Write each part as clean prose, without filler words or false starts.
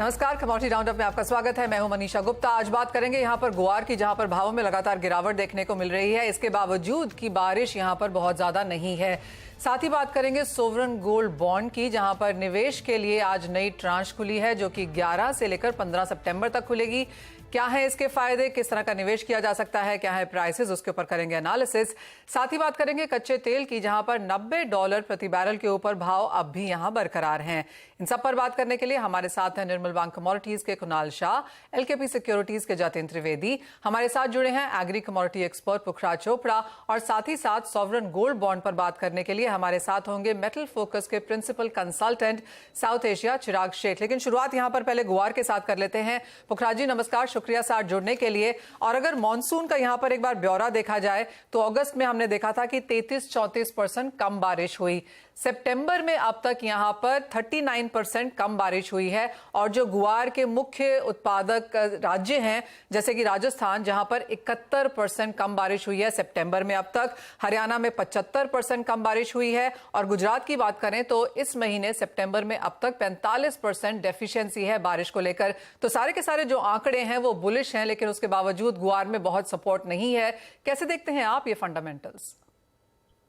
नमस्कार, commodity roundup में आपका स्वागत है। मैं हूं मनीषा गुप्ता। आज बात करेंगे यहां पर गुआर की, जहां पर भावों में लगातार गिरावट देखने को मिल रही है। इसके बावजूद की बारिश यहां पर बहुत ज्यादा नहीं है। साथ ही बात करेंगे सोवरन गोल्ड बॉन्ड की, जहां पर निवेश के लिए आज नई ट्रांच खुली है, जो कि 11 से लेकर 15 सितंबर तक खुलेगी। क्या है इसके फायदे, किस तरह का निवेश किया जा सकता है, क्या है प्राइसेस, उसके ऊपर करेंगे एनालिसिस। साथ ही बात करेंगे कच्चे तेल की, जहां पर $90 प्रति बैरल के ऊपर भाव अब भी यहां बरकरार हैं। इन सब पर बात करने के लिए हमारे साथ हैं निर्मल बैंक कमोडिटीज के कुणाल शाह, एलकेपी सिक्योरिटीज के जतिन त्रिवेदी, हमारे साथ जुड़े हैं एग्री कमोडिटी एक्सपर्ट पुखराज चोपड़ा, और साथ ही साथ सॉवरन गोल्ड बॉन्ड पर बात करने के लिए हमारे साथ होंगे मेटल फोकस के प्रिंसिपल कंसल्टेंट साउथ एशिया चिराग शेख। लेकिन शुरुआत यहां पर पहले गुआर के साथ कर लेते हैं। पुखराज जी नमस्कार, शुक्रिया साथ जुड़ने के लिए। और अगर मॉनसून का यहां पर एक बार ब्यौरा देखा जाए तो अगस्त में हमने देखा था कि 33-34% कम बारिश हुई। सितंबर में अब तक यहां पर 39% कम बारिश हुई है। और जो गुआर के मुख्य उत्पादक राज्य हैं जैसे कि राजस्थान, जहां पर 71% कम बारिश हुई है सितंबर में अब तक। हरियाणा में 75% कम बारिश हुई है। और गुजरात की बात करें तो इस महीने सितंबर में अब तक 45% डेफिशिएंसी है बारिश को लेकर। तो सारे के सारे जो आंकड़े हैं वो बुलिश हैं, लेकिन उसके बावजूद गुआर में बहुत सपोर्ट नहीं है। कैसे देखते हैं आप ये फंडामेंटल्स?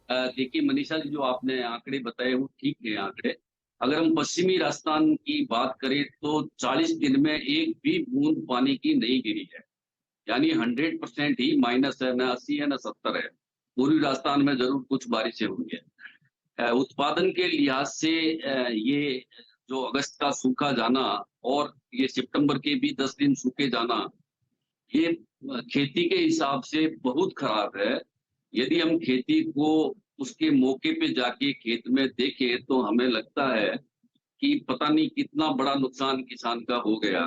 देखिए मनीषा जी, जो आपने आंकड़े बताए वो ठीक है आंकड़े। अगर हम पश्चिमी राजस्थान की बात करें तो 40 दिन में एक भी बूंद पानी की नहीं गिरी है। यानी 100% ही माइनस है, ना 80 है ना 70 है। पूर्वी राजस्थान में जरूर कुछ बारिशें हुई है। उत्पादन के लिहाज से ये जो अगस्त का सूखा जाना और ये सितंबर के भी 10 दिन सूखे जाना, ये खेती के हिसाब से बहुत खराब है। यदि हम खेती को उसके मौके पे जाके खेत में देखें तो हमें लगता है कि पता नहीं कितना बड़ा नुकसान किसान का हो गया।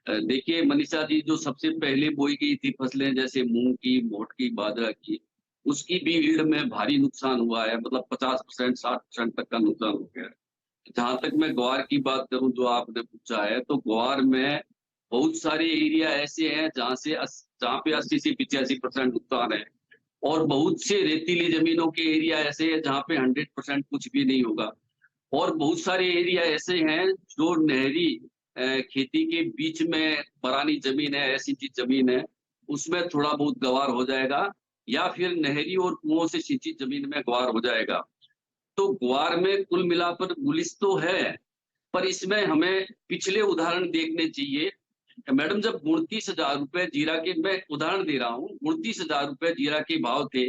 देखिए मनीषा जी, जो सबसे पहले बोई गई थी फसलें जैसे मूंग की, मोठ की, बाजरा की, उसकी भी ईल्ड में भारी नुकसान हुआ है। मतलब 50% 60% तक का नुकसान हो गया है। जहां तक मैं ग्वार की बात करूं जो आपने पूछा है, तो ग्वार में बहुत सारे एरिया ऐसे हैं जहां पे 80 से 85% नुकसान है। और बहुत से रेतीली जमीनों के एरिया ऐसे हैं जहां पे 100% कुछ भी नहीं होगा। और बहुत सारे एरिया ऐसे हैं जो नहरी खेती के बीच में परानी जमीन है, ऐसी चीज जमीन है, उसमें थोड़ा बहुत गवार हो जाएगा, या फिर नहरी और कुओं से सिंचित जमीन में गवार हो जाएगा। तो ग्वार में कुल मिलाकर गुलिस तो है, पर इसमें हमें पिछले उदाहरण देखने चाहिए। मैडम, जब 29,000 रुपए जीरा के, मैं उदाहरण दे रहा हूँ, 29,000 रुपए जीरा के भाव थे,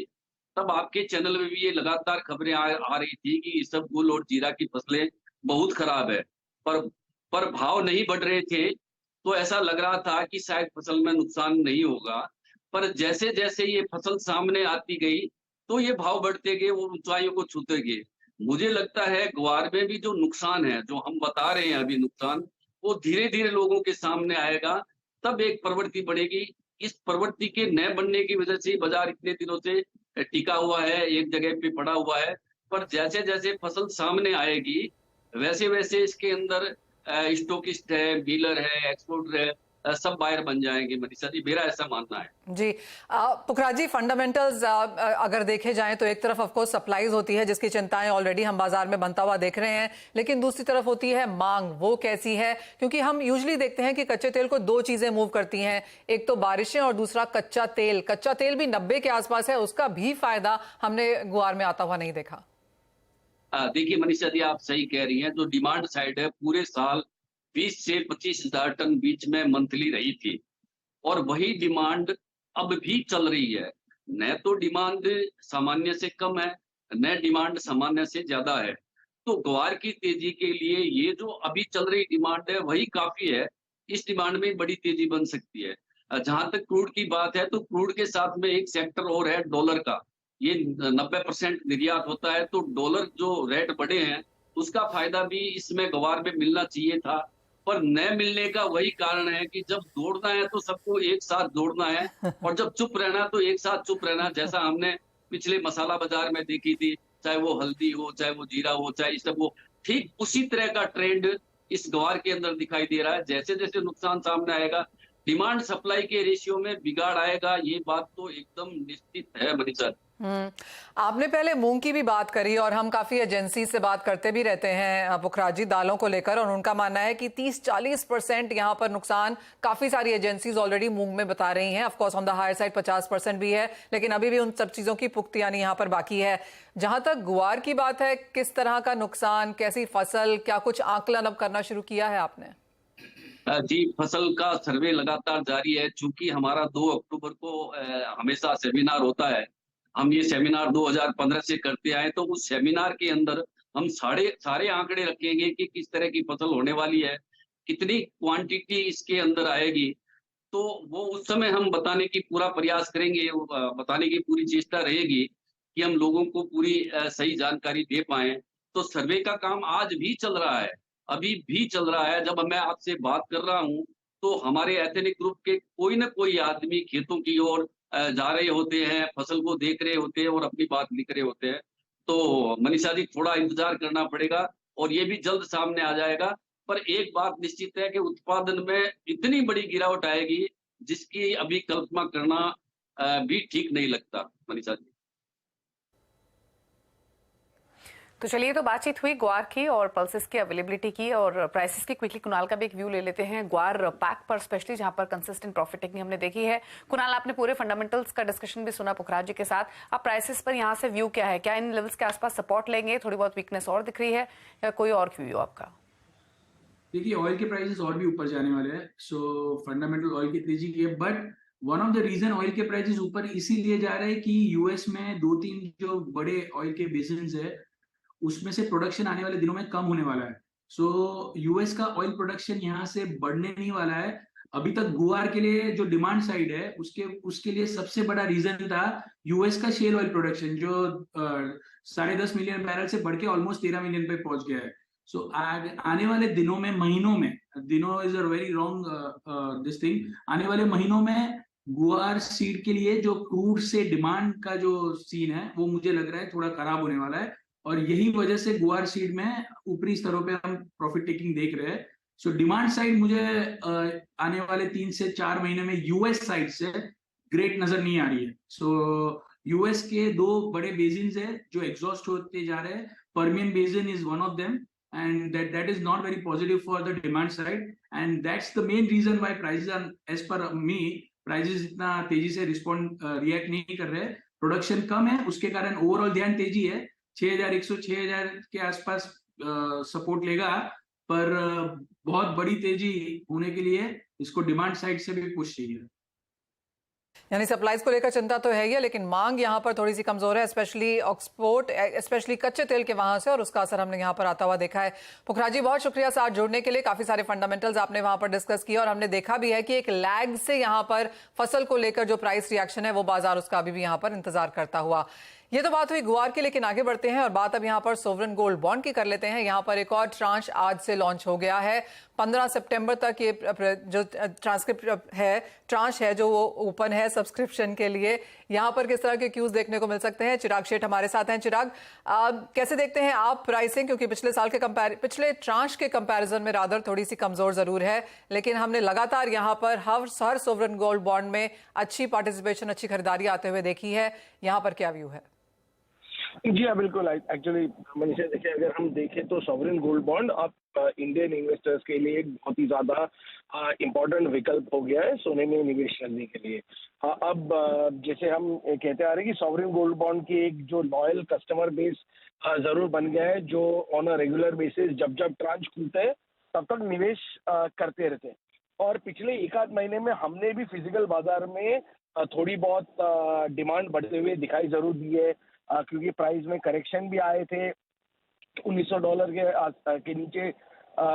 तब आपके चैनल में भी ये लगातार खबरें आ रही थी कि इसबगोल और जीरा की फसलें बहुत खराब है। पर पर भाव नहीं बढ़ रहे थे, तो ऐसा लग रहा था कि शायद फसल में नुकसान नहीं होगा। पर जैसे जैसे ये फसल सामने आती गई तो ये भाव बढ़ते गए और ऊंचाइयों को छूते गए। मुझे लगता है ग्वार में भी जो नुकसान है, जो हम बता रहे हैं अभी नुकसान, वो धीरे धीरे लोगों के सामने आएगा, तब एक प्रवृत्ति बढ़ेगी। इस प्रवृत्ति के न बनने की वजह से बाजार इतने दिनों से टिका हुआ है, एक जगह पे पड़ा हुआ है। पर जैसे जैसे फसल सामने आएगी वैसे वैसे इसके अंदर स्टॉकिस्ट है, डीलर है, एक्सपोर्टर है, सब बायर बन जाएंगे। मनीषा जी, मेरा ऐसा मानना है। जी पुखराज जी, फंडामेंटल्स अगर देखे जाएं तो एक तरफ ऑफ कोर्स सप्लाईज होती है जिसकी चिंताएं ऑलरेडी हम बाजार में बनता हुआ देख रहे हैं, लेकिन दूसरी तरफ होती है मांग। वो कैसी है? क्योंकि हम यूजुअली देखते हैं कि कच्चे तेल को दो चीजें मूव करती हैं, एक तो बारिशें और दूसरा कच्चा तेल। कच्चा तेल भी 90 के आसपास है, उसका भी फायदा हमने गुआर में आता हुआ नहीं देखा। देखिए मनीषा जी, आप सही कह रही हैं। जो डिमांड साइड है पूरे साल 20 से 25,000 टन बीच में मंथली रही थी, और वही डिमांड अब भी चल रही है। न तो डिमांड सामान्य से कम है, न डिमांड सामान्य से ज्यादा है। तो ग्वार की तेजी के लिए ये जो अभी चल रही डिमांड है वही काफी है। इस डिमांड में बड़ी तेजी बन सकती है। जहां तक क्रूड की बात है, तो क्रूड के साथ में एक सेक्टर और है डॉलर का। ये 90% निर्यात होता है, तो डॉलर जो रेट बढ़े हैं उसका फायदा भी इसमें ग्वार में मिलना चाहिए था। पर न मिलने का वही कारण है कि जब दौड़ना है तो सबको एक साथ दौड़ना है, और जब चुप रहना तो एक साथ चुप रहना, जैसा हमने पिछले मसाला बाजार में देखी थी, चाहे वो हल्दी हो, चाहे वो जीरा हो, चाहे इस सब हो। ठीक उसी तरह का ट्रेंड इस ग्वार के अंदर दिखाई दे रहा है। जैसे जैसे नुकसान सामने आएगा, डिमांड सप्लाई के रेशियो में बिगाड़ आएगा, ये बात तो एकदम निश्चित है मनीषा। आपने पहले मूंग की भी बात करी और हम काफी एजेंसी से बात करते भी रहते हैं पुखराज जी दालों को लेकर, और उनका मानना है कि 30-40% यहाँ पर नुकसान काफी सारी एजेंसीज ऑलरेडी मूंग में बता रही हैं। Of course on the higher side 50% भी है, लेकिन अभी भी उन सब चीजों की पुख्ती यानी यहाँ पर बाकी है। जहां तक गुआर की बात है, किस तरह का नुकसान, कैसी फसल, क्या कुछ आकलन अब करना शुरू किया है आपने? जी, फसल का सर्वे लगातार जारी है। चूंकि हमारा 2 अक्टूबर को हमेशा सेमिनार होता है, हम ये सेमिनार 2015 से करते आए, तो उस सेमिनार के अंदर हम सारे आंकड़े रखेंगे कि किस तरह की फसल होने वाली है, कितनी क्वांटिटी इसके अंदर आएगी। तो वो उस समय हम बताने की पूरा प्रयास करेंगे, बताने की पूरी चेष्टा रहेगी कि हम लोगों को पूरी सही जानकारी दे पाएँ। तो सर्वे का काम आज भी चल रहा है, अभी भी चल रहा है। जब मैं आपसे बात कर रहा हूँ, तो हमारे एथनिक ग्रुप के कोई न कोई आदमी खेतों की ओर जा रहे होते हैं, फसल को देख रहे होते हैं और अपनी बात लिख रहे होते हैं। तो मनीषा जी, थोड़ा इंतज़ार करना पड़ेगा और ये भी जल्द सामने आ जाएगा। पर एक बात निश्चित है कि उत्पादन में इतनी बड़ी गिरावट आएगी, जिसकी अभी कल्पना करना भी ठीक नहीं लगता, मनीषा जी। तो चलिए, तो बातचीत हुई ग्वार की और पल्सेस की अवेलेबिलिटी की और प्राइसेस की। क्विकली कुणाल का भी एक व्यू ले लेते हैं ग्वार पैक पर, स्पेशली जहां पर कंसिस्टेंट प्रॉफिट टेकिंग हमने देखी है। कुणाल, आपने पूरे फंडामेंटल्स का डिस्कशन भी सुना पुखराज जी के साथ। अब प्राइसेस पर यहां से व्यू क्या है? क्या इन लेवल्स के आसपास सपोर्ट लेंगे? थोड़ी बहुत वीकनेस और दिख रही है या कोई और व्यू आपका? देखिए, ऑयल के प्राइसेस और भी ऊपर जाने वाले हैं। सो फंडामेंटल ऑयल की तेजी की है, but one of the reason oil के प्राइसेस ऊपर इसीलिए जा रहे हैं कि यूएस में 2-3 जो बड़े ऑयल के बेसिन्स है, उसमें से प्रोडक्शन आने वाले दिनों में कम होने वाला है। सो यूएस का ऑयल प्रोडक्शन यहाँ से बढ़ने नहीं वाला है। अभी तक गुआर के लिए जो डिमांड साइड है, उसके लिए सबसे बड़ा रीजन था यूएस का शेल ऑयल प्रोडक्शन, जो 10.5 मिलियन बैरल से बढ़ के ऑलमोस्ट 13 मिलियन पे पहुंच गया है। सो आने वाले दिनों में, महीनों में, दिनों is a very wrong this thing, आने वाले महीनों में गुआर सीड के लिए जो क्रूड से डिमांड का जो सीन है, वो मुझे लग रहा है थोड़ा खराब होने वाला है। और यही वजह से गुआर सीड में ऊपरी स्तरों पे हम प्रॉफिट टेकिंग देख रहे हैं। सो डिमांड साइड मुझे आने वाले 3 से 4 महीने में यूएस साइड से ग्रेट नजर नहीं आ रही है। सो यूएस के 2 बड़े बेसिन्स है जो एग्जॉस्ट होते जा रहे हैं। Permian basin is one of them, and that is not very positive for the demand side, and that's the main reason why prices are, as per me, prices इतना तेजी से रिएक्ट नहीं कर रहे। प्रोडक्शन कम है, उसके कारण ओवरऑल ध्यान तेजी है। 6100 6000 के आसपास सपोर्ट लेगा, पर बहुत बड़ी तेजी होने के लिए इसको डिमांड साइड से भी पुश चाहिए। यानी सप्लाईज को लेकर चिंता तो है ही है, लेकिन मांग यहाँ पर थोड़ी सी कमजोर है, स्पेशली एक्सपोर्ट, स्पेशली कच्चे तेल के वहां से, और उसका असर हमने यहाँ पर आता हुआ देखा है। पुखराज जी, बहुत शुक्रिया साथ जुड़ने के लिए। काफी सारे फंडामेंटल्स आपने वहां पर डिस्कस किया और हमने देखा भी है कि एक लैग से यहाँ पर फसल को लेकर जो प्राइस रिएक्शन है वो बाजार उसका अभी भी यहाँ पर इंतजार करता हुआ। ये तो बात हुई गुआर की, लेकिन आगे बढ़ते हैं और बात अब यहाँ पर सोवरेन गोल्ड बॉन्ड की कर लेते हैं। यहाँ पर एक और ट्रांच आज से लॉन्च हो गया है। 15 सितंबर तक ये जो ट्रांच है जो वो ओपन है सब्सक्रिप्शन के लिए। यहाँ पर किस तरह के क्यूज देखने को मिल सकते हैं? चिराग शेठ हमारे साथ हैं। चिराग, कैसे देखते हैं आप प्राइसिंग? क्योंकि पिछले ट्रांच के कंपैरिजन में रादर थोड़ी सी कमजोर जरूर है, लेकिन हमने लगातार यहाँ पर हर सोवरेन गोल्ड बॉन्ड में अच्छी पार्टिसिपेशन, अच्छी खरीदारी आते हुए देखी है। यहाँ पर क्या व्यू है? जी हाँ, बिल्कुल। एक्चुअली मनीषा, देखिए, अगर हम देखें तो सॉवरेन गोल्ड बॉन्ड अब इंडियन इन्वेस्टर्स के लिए एक बहुत ही ज्यादा इम्पोर्टेंट विकल्प हो गया है सोने में निवेश करने के लिए। हाँ, अब जैसे हम कहते आ रहे हैं कि सॉवरेन गोल्ड बॉन्ड की एक जो लॉयल कस्टमर बेस जरूर बन गया है, जो ऑन अ रेगुलर बेसिस जब जब ट्रांच खुलते हैं तब तक निवेश करते रहते हैं। और पिछले 1-8 महीने में हमने भी फिजिकल बाजार में थोड़ी बहुत डिमांड बढ़ते हुए दिखाई जरूर दी है, क्योंकि प्राइस में करेक्शन भी आए थे। $1900 के नीचे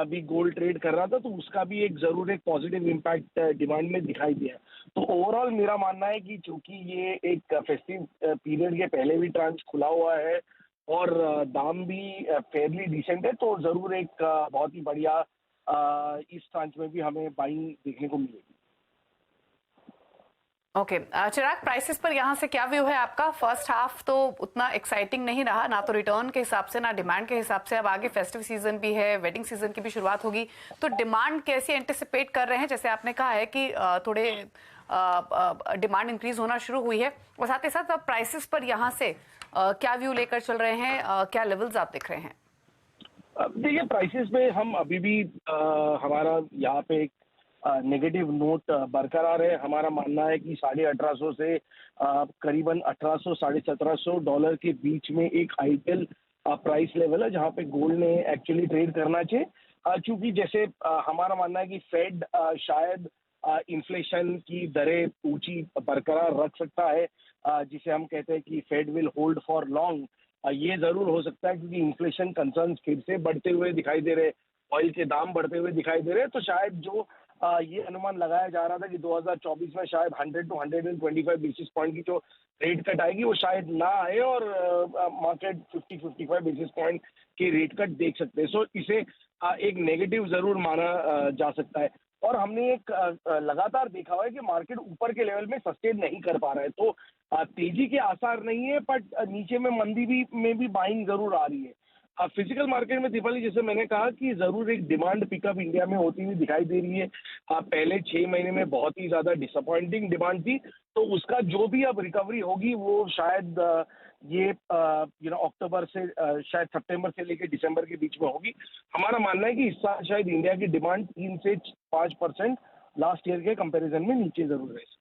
भी गोल्ड ट्रेड कर रहा था, तो उसका भी एक जरूर एक पॉजिटिव इम्पैक्ट डिमांड में दिखाई दिया। तो ओवरऑल मेरा मानना है कि चूंकि ये एक फेस्टिव पीरियड के पहले भी ट्रांच खुला हुआ है और दाम भी फेयरली डिसेंट है, तो जरूर एक बहुत ही बढ़िया इस ट्रांच में भी हमें बाइंग देखने को मिलेगी। ओके, चिराग, प्राइसेस पर यहाँ से क्या व्यू है आपका? फर्स्ट हाफ तो उतना एक्साइटिंग नहीं रहा, ना तो रिटर्न के हिसाब से ना डिमांड के हिसाब से। अब आगे फेस्टिव सीजन भी है, वेडिंग सीजन की भी शुरुआत होगी, तो डिमांड कैसी एंटिसिपेट कर रहे हैं? जैसे आपने कहा है कि थोड़े डिमांड इंक्रीज होना शुरू हुई है, और साथ ही साथ प्राइसेस पर यहाँ से क्या व्यू लेकर चल रहे हैं, क्या लेवल्स आप देख रहे हैं? देखिए, प्राइसेस में हम अभी भी हमारा यहाँ पे एक नेगेटिव नोट बरकरार है। हमारा मानना है कि $1850 से करीबन 1800 $1750 के बीच में एक आइडियल प्राइस लेवल है जहाँ पे गोल्ड ने एक्चुअली ट्रेड करना चाहिए। क्योंकि जैसे हमारा मानना है कि फेड शायद इन्फ्लेशन की दरें ऊंची बरकरार रख सकता है, जिसे हम कहते हैं कि Fed will hold for long. ये जरूर हो सकता है क्योंकि इन्फ्लेशन कंसर्न्स फिर से बढ़ते हुए दिखाई दे रहे, ऑयल के दाम बढ़ते हुए दिखाई दे रहे, तो शायद जो ये अनुमान लगाया जा रहा था कि 2024 में शायद 100 to 125 बेसिस पॉइंट की जो रेट कट आएगी वो शायद ना आए, और मार्केट 50-55 बेसिस पॉइंट की रेट कट देख सकते हैं। सो इसे एक नेगेटिव जरूर माना जा सकता है। और हमने एक लगातार देखा हुआ है कि मार्केट ऊपर के लेवल में सस्टेन नहीं कर पा रहा है, तो तेजी के आसार नहीं है, बट नीचे में मंदी में भी बाइंग जरूर आ रही है। फिजिकल मार्केट में दीपाली, जैसे मैंने कहा कि जरूर एक डिमांड पिकअप इंडिया में होती हुई दिखाई दे रही है। पहले 6 महीने में बहुत ही ज्यादा डिसअपॉइंटिंग डिमांड थी, तो उसका जो भी अब रिकवरी होगी वो शायद ये अक्टूबर से शायद सितंबर से लेकर दिसंबर के बीच में होगी। हमारा मानना है कि इस साल शायद इंडिया की डिमांड 3 से 5% लास्ट ईयर के कंपैरिजन में नीचे जरूर रहे।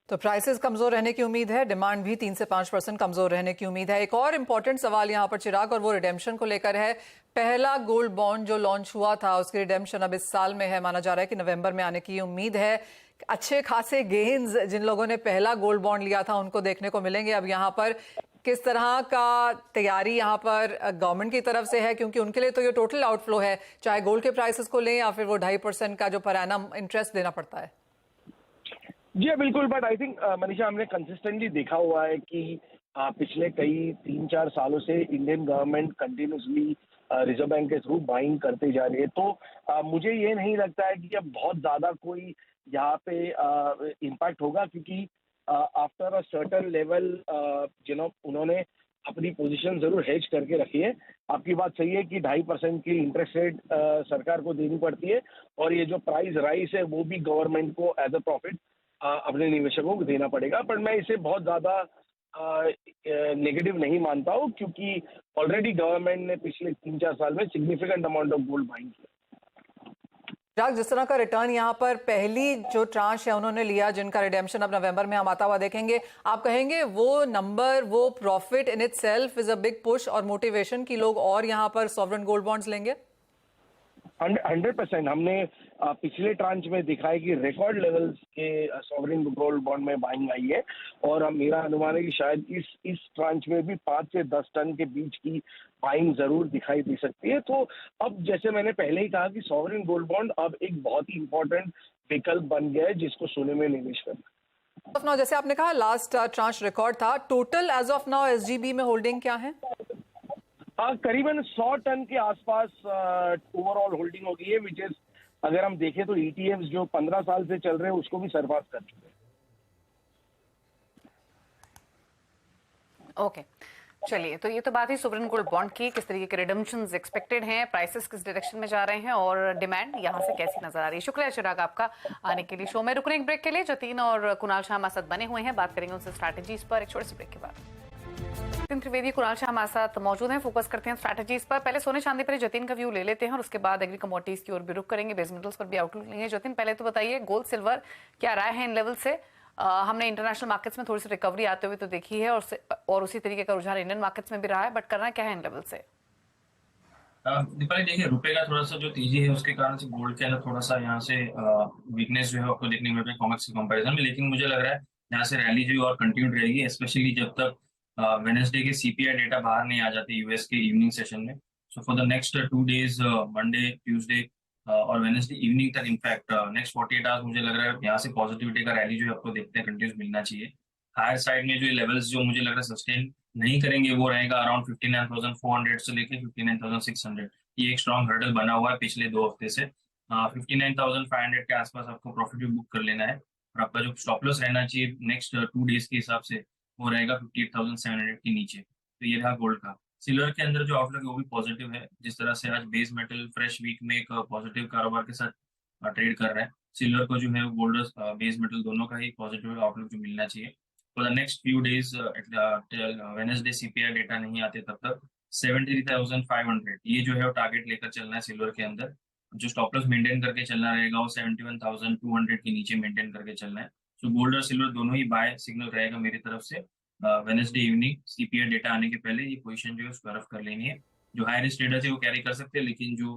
तो प्राइसेस कमजोर रहने की उम्मीद है, डिमांड भी 3 से 5% कमजोर रहने की उम्मीद है। एक और इंपॉर्टेंट सवाल यहां पर चिराग, और वो रिडेम्पशन को लेकर है। पहला गोल्ड बॉन्ड जो लॉन्च हुआ था उसकी रिडेम्पशन अब इस साल में है, माना जा रहा है कि नवंबर में आने की उम्मीद है। अच्छे खासे गेन्स जिन लोगों ने पहला गोल्ड बॉन्ड लिया था उनको देखने को मिलेंगे। अब यहाँ पर किस तरह का तैयारी यहाँ पर गवर्नमेंट की तरफ से है, क्योंकि उनके लिए तो ये टोटल आउटफ्लो है, चाहे गोल्ड के प्राइसेस को लें या फिर वो 2.5% का जो पर एनम इंटरेस्ट देना पड़ता है। जी बिल्कुल, बट आई थिंक मनीषा, हमने कंसिस्टेंटली देखा हुआ है कि पिछले कई 3-4 सालों से Indian government continuously reserve bank के थ्रू बाइंग करते जा रही है। तो मुझे ये नहीं लगता है कि अब बहुत ज्यादा कोई यहाँ पे इम्पैक्ट होगा, क्योंकि आफ्टर अ सर्टेन लेवल उन्होंने अपनी पोजीशन जरूर हेज करके रखी है। आपकी बात सही है कि 2.5% की इंटरेस्ट रेट सरकार को देनी पड़ती है, और ये जो प्राइस राइज है वो भी गवर्नमेंट को एज अ प्रॉफिट अपने निवेशकों को देना पड़ेगा। पर मैं इसे बहुत ज्यादा नेगेटिव नहीं मानता हूँ, क्योंकि ऑलरेडी गवर्नमेंट ने पिछले 3-4 साल में significant amount of gold buying किया। जिस तरह का रिटर्न यहाँ पर पहली जो ट्रांच है उन्होंने लिया, जिनका रिडेम्पशन अब नवंबर में हम आता हुआ देखेंगे, आप कहेंगे वो नंबर, वो profit in it self is a big push और मोटिवेशन कि लोग और यहाँ पर सॉवरेन गोल्ड बॉन्ड्स लेंगे? 100% हमने पिछले ट्रांच में देखा है कि रिकॉर्ड लेवल्स के सॉवरेन गोल्ड बॉन्ड में बाइंग आई है, और मेरा अनुमान है कि शायद इस ट्रांच में भी 5 से 10 टन के बीच की बाइंग जरूर दिखाई दे सकती है। तो अब जैसे मैंने पहले ही कहा कि सॉवरेन गोल्ड बॉन्ड अब एक बहुत ही इंपॉर्टेंट विकल्प बन गया है जिसको सोने में निवेश करना। ऑफ नाउ, जैसे आपने कहा लास्ट ट्रांच रिकॉर्ड था, total as of now SGB में होल्डिंग क्या है? करीबन 100 टन के आसपास ओवरऑल होल्डिंग हो गई है, विच इज अगर हम देखें तो ईटीएफ्स जो 15 साल से चल रहे हैं उसको भी सरपास कर चुके हैं। ओके, चलिए, तो ये तो बात ही सोवरेन गोल्ड बॉन्ड की, किस तरीके के रिडम्पशंस एक्सपेक्टेड हैं, प्राइसेस किस डायरेक्शन में जा रहे हैं और डिमांड यहाँ से कैसी नजर आ रही है। शुक्रिया चिराग आपका आने के लिए शो में। रुकने एक ब्रेक के लिए। जतीन और कुणाल शाह हमारे साथ बने हुए हैं, बात करेंगे उनसे स्ट्रैटेजीज पर एक छोटे से ब्रेक के बाद। जतीन त्रिवेदी, कुणाल शाह हमारे साथ मौजूद हैं, फोकस करते हैं स्ट्रैटेजीज पर। पहले सोने चांदी पर जतीन का व्यू ले लेते हैं और उसके बाद एग्री कमोडिटीज की ओर भी रुक करेंगे, बेस मेटल्स पर भी आउटलुक लेंगे। जतीन, पहले तो बताइए गोल्ड सिल्वर क्या राय है इन लेवल से? हमने इंटरनेशनल मार्केट्स में थोड़ी सी रिकवरी आते हुए तो देखी है, और उसी तरीके का रुझान इंडियन मार्केट्स में भी रहा है, बट करना क्या है इन लेवल से? दीपाली, देखिए, रुपए का थोड़ा सा जो तेजी है उसके कारण से गोल्ड के अंदर थोड़ा सा यहाँ से वीकनेस जो है आपको देखने को मिल रहा है कॉमेक्स के कंपैरिजन में, लेकिन मुझे लग रहा है यहाँ से रैली जो है और कंटिन्यू रहेगी, स्पेशली जब तक वेडनेसडे के सीपीआई डेटा बाहर नहीं आ जाते यूएस के इवनिंग सेशन में। So for the next 2 days, Monday, Tuesday और वेडनेसडे इवनिंग तक, इनफैक्ट नेक्स्ट 48 आवर्स मुझे लग रहा है यहाँ से पॉजिटिविटी का रैली जो है आपको देखते हैं कंटिन्यूस मिलना चाहिए। हायर साइड में जो लेवल्स जो मुझे लग रहा है सस्टेन नहीं करेंगे वो रहेगा अराउंड 59,400 से लेके 59,600। ये एक स्ट्रॉन्ग हर्डल बना हुआ है पिछले 2 हफ्ते से। 59,500 के आसपास आपको प्रॉफिट भी बुक कर लेना है, और आपका जो स्टॉप लॉस रहना चाहिए नेक्स्ट 2 डेज के हिसाब से वो रहेगा 58,700 के नीचे। तो ये रहा गोल्ड का। सिल्वर के अंदर जो आउटलुक है वो भी पॉजिटिव है, जिस तरह से आज बेस मेटल फ्रेश वीक में एक पॉजिटिव कारोबार के साथ ट्रेड कर रहा है। सिल्वर को जो है गोल्ड बेस मेटल दोनों का ही पॉजिटिव आउटलुक जो मिलना चाहिए for the next few days. Wednesday CPI data नहीं आते तब तक 73,500 ये जो है वो टारगेट लेकर चलना है सिल्वर के अंदर। जो स्टॉप लॉस मेंटेन करके चलना रहेगा वो 71,200 के नीचे मेंटेन करके चलना है। सो गोल्ड और सिल्वर दोनों ही बाय सिग्नल रहेगा मेरी तरफ से। वेडनेसडे इवनिंग सीपीआई डेटा आने के पहले ये पोजीशन जो है स्क्वायर ऑफ कर लेनी है। जो हाई रिस्क ट्रेडर्स है वो कैरी कर सकते हैं, लेकिन जो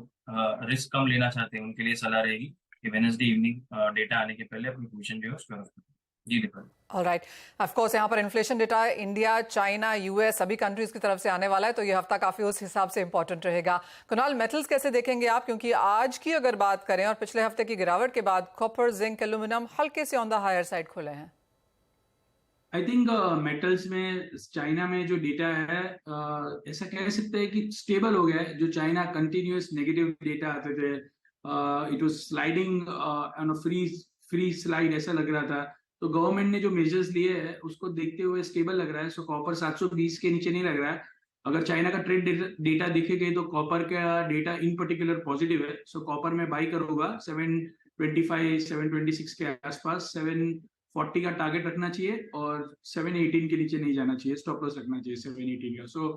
रिस्क कम लेना चाहते हैं उनके लिए सलाह रहेगी कि वेडनेसडे इवनिंग डेटा आने के पहले अपनी पोजीशन जो है स्क्वायर ऑफ करें। जी दीपक। ऑलराइट, ऑफ कोर्स यहाँ पर inflation data India, China, US सभी कंट्रीज की तरफ से आने वाला है, तो ये हफ्ता काफी उस हिसाब से इंपॉर्टेंट रहेगा। कुणाल, मेटल्स कैसे देखेंगे आप, क्योंकि आज की अगर बात करें और पिछले हफ्ते की गिरावट के बाद कॉपर, जिंक, एल्यूमिनियम हल्के से ऑन द हायर साइड खुले हैं। आई थिंक मेटल्स में चाइना में जो डेटा है ऐसा कह सकते हैं कि स्टेबल हो गया है। जो चाइना कंटिन्यूअस नेगेटिव डेटा आते थे, it was sliding on a free slide ऐसा लग रहा था, तो गवर्नमेंट ने जो मेजर्स लिए हैं उसको देखते हुए स्टेबल लग रहा है। सो कॉपर 720 के नीचे नहीं लग रहा है। अगर चाइना का ट्रेड डेटा देखेंगे तो कॉपर का डेटा इन पर्टिकुलर पॉजिटिव है। सो कॉपर में बाई करूंगा 725 726 के आसपास। 740 का टारगेट रखना चाहिए और 718 के नीचे नहीं जाना चाहिए। स्टॉप लॉस रखना चाहिए 718 का। So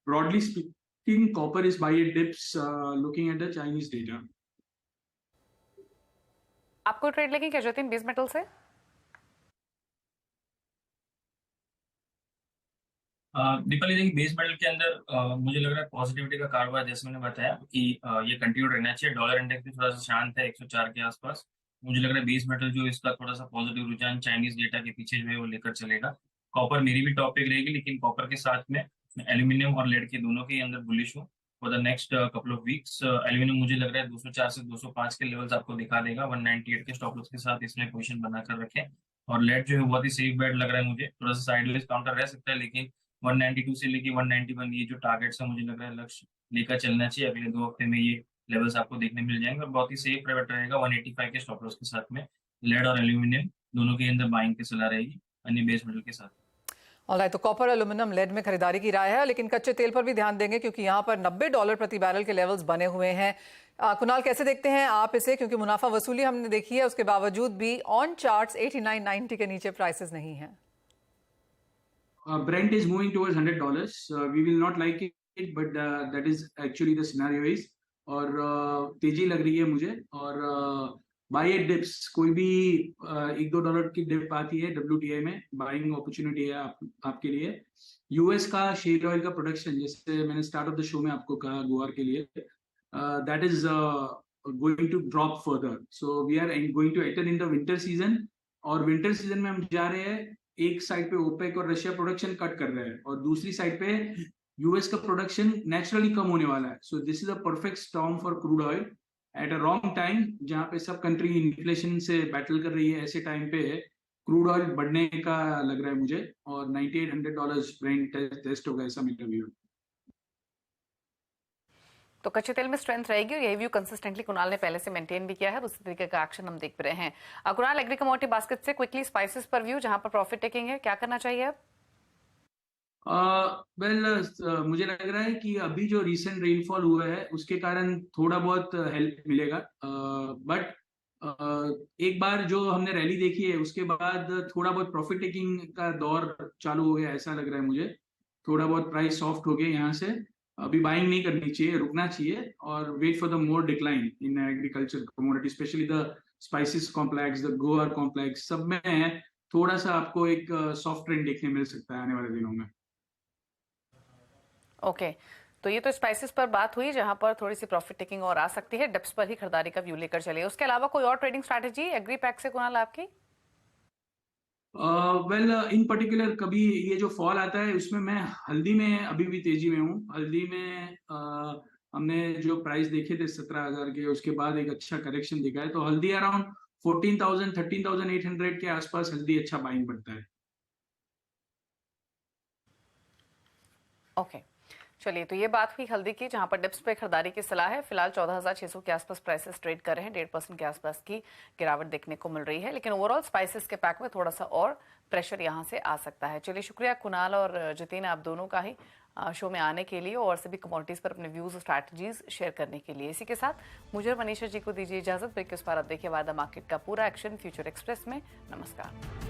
broadly speaking copper is buy at dips looking at the Chinese data. आपको ट्रेड लगी क्या जतिन बेस मेटल से? दीपाली देखिए, बेस मेटल के अंदर मुझे लग रहा है पॉजिटिविटी का कारोबार, जैसे मैंने बताया कि ये कंटिन्यू रहना चाहिए। डॉलर इंडेक्स भी थोड़ा सा शांत है 104 के आसपास। मुझे लग रहा है बेस मेटल जो इसका थोड़ा सा पॉजिटिव रुझान चाइनीज डेटा के पीछे जो है वो लेकर चलेगा। कॉपर मेरी भी टॉप पिक रहेगी, लेकिन कॉपर के साथ में एल्यूमिनियम और लेड के दोनों के अंदर बुलिश हूँ for the next couple of weeks. Aluminium मुझे लग रहा है 204 से 205 के लेवल्स आपको दिखा देगा। 198 के स्टॉप लॉस के साथ इसमें पोजीशन बनाकर रखें। और लेड जो है बहुत ही सेफ बेट लग रहा है मुझे। थोड़ा सा साइडवेज काउंटर रह सकता है, लेकिन 192 से लेके 191 ये जो टारगेट्स है मुझे लग रहा है लक्ष्य लेकर चलना चाहिए। अगले 2 हफ्ते में ये लेवल्स आपको देखने मिल जाएंगे और बहुत ही सेफ बेट रहेगा। 185 के स्टॉप लॉस के साथ में लेड और एल्यूमिनियम दोनों के अंदर बाइंग की सलाह रहेगी अन्य बेस मेटल के साथ। ऑलराइट, तो कॉपर, एल्यूमिनियम, लेड में खरीदारी की राय है, लेकिन कच्चे तेल पर भी ध्यान देंगे क्योंकि यहाँ पर $90 प्रति बैरल के लेवल्स बने हुए हैं। कुणाल, कैसे देखते हैं आप इसे, क्योंकि मुनाफा वसूली हमने देखी है, उसके बावजूद भी ऑन चार्ट्स 89-90 के नीचे प्राइसेस नहीं है। Brent is moving towards $100. We will not like it, but that is actually the scenario is. और तेजी लग रही है मुझे। और बाय एट डिप्स, कोई भी $1-2 की डिप आती है WTI में, बाइंग अपॉर्चुनिटी है आपके लिए। यूएस का शेल ऑयल का प्रोडक्शन, जैसे मैंने स्टार्ट ऑफ द शो में आपको कहा गुआर के लिए, that is going to drop further. So we are going to enter in the winter season. और विंटर सीजन में हम जा रहे हैं, एक साइड पे ओपेक और रशिया प्रोडक्शन कट कर रहे हैं और दूसरी साइड पे यूएस का प्रोडक्शन नेचुरली कम होने वाला है। So this is a perfect storm for crude oil at a wrong time, जहां पे सब कंट्री इन्फ्लेशन से बैटल कर रही है। ऐसे टाइम पे क्रूड ऑयल बढ़ने का लग रहा है मुझे, और $98-100 ब्रेंट टेस्ट होगा, ऐसा मेरा व्यू। तो कच्चे तेल में स्ट्रेंथ रहेगी और यही व्यू कंसिस्टेंटली कुणाल ने पहले से मेंटेन भी किया है। उसी तरीके का एक्शन हम देख रहे हैं। कुणाल, एग्री कमोडिटी बास्केट से क्विकली स्पाइसेस पर व्यू, जहां पर प्रॉफिट टेकिंग है, क्या करना चाहिए अब? मुझे लग रहा है कि अभी जो रिसेंट रेनफॉल हुआ है उसके कारण थोड़ा बहुत हेल्प मिलेगा। बट एक बार जो हमने रैली देखी है उसके बाद थोड़ा बहुत प्रॉफिट टेकिंग का दौर चालू हो गया, ऐसा लग रहा है मुझे। थोड़ा बहुत प्राइस सॉफ्ट हो गया यहाँ से। अभी बाइंग नहीं करनी चाहिए, रुकना चाहिए और wait for the more decline in agriculture commodity, specially the spices complex, the guar complex, सब में थोड़ा सा आपको एक सॉफ्ट ट्रेंड देखने मिल सकता है आने वाले दिनों में। ओके, तो ये तो स्पाइसेस पर बात हुई जहां पर थोड़ी सी प्रॉफिट टेकिंग और आ सकती है। डिप्स पर ही खरीदारी का व्यू लेकर चलिए। उसके अलावा कोई और ट्रेडिंग स्ट्रैटेजी एग्री पैक से कुणाल आपकी? वेल, इन पर्टिकुलर कभी ये जो फॉल आता है उसमें मैं हल्दी में अभी भी तेजी में हूँ। हल्दी में हमने जो प्राइस देखे थे 17,000 के, उसके बाद एक अच्छा करेक्शन दिखा है, तो हल्दी अराउंड 14,000 13,800 के आसपास हल्दी अच्छा बाइंग बढ़ता है। ओके, चलिए, तो ये बात हुई हल्दी की, जहां पर डिप्स पे खरीदारी की सलाह है। फिलहाल 14,600 के आसपास प्राइसेस ट्रेड कर रहे हैं, 1.5% के आसपास की गिरावट देखने को मिल रही है। लेकिन ओवरऑल स्पाइसेस के पैक में थोड़ा सा और प्रेशर यहां से आ सकता है। चलिए, शुक्रिया कुणाल और जितिन, आप दोनों का ही शो में आने के लिए और सभी कमोडिटीज पर अपने व्यूज और स्ट्रैटेजीज शेयर करने के लिए। इसी के साथ मुझे और मनीषा जी को दीजिए इजाजत। ब्रेक के उस पार आप देखिए वादा मार्केट का पूरा एक्शन फ्यूचर एक्सप्रेस में। नमस्कार।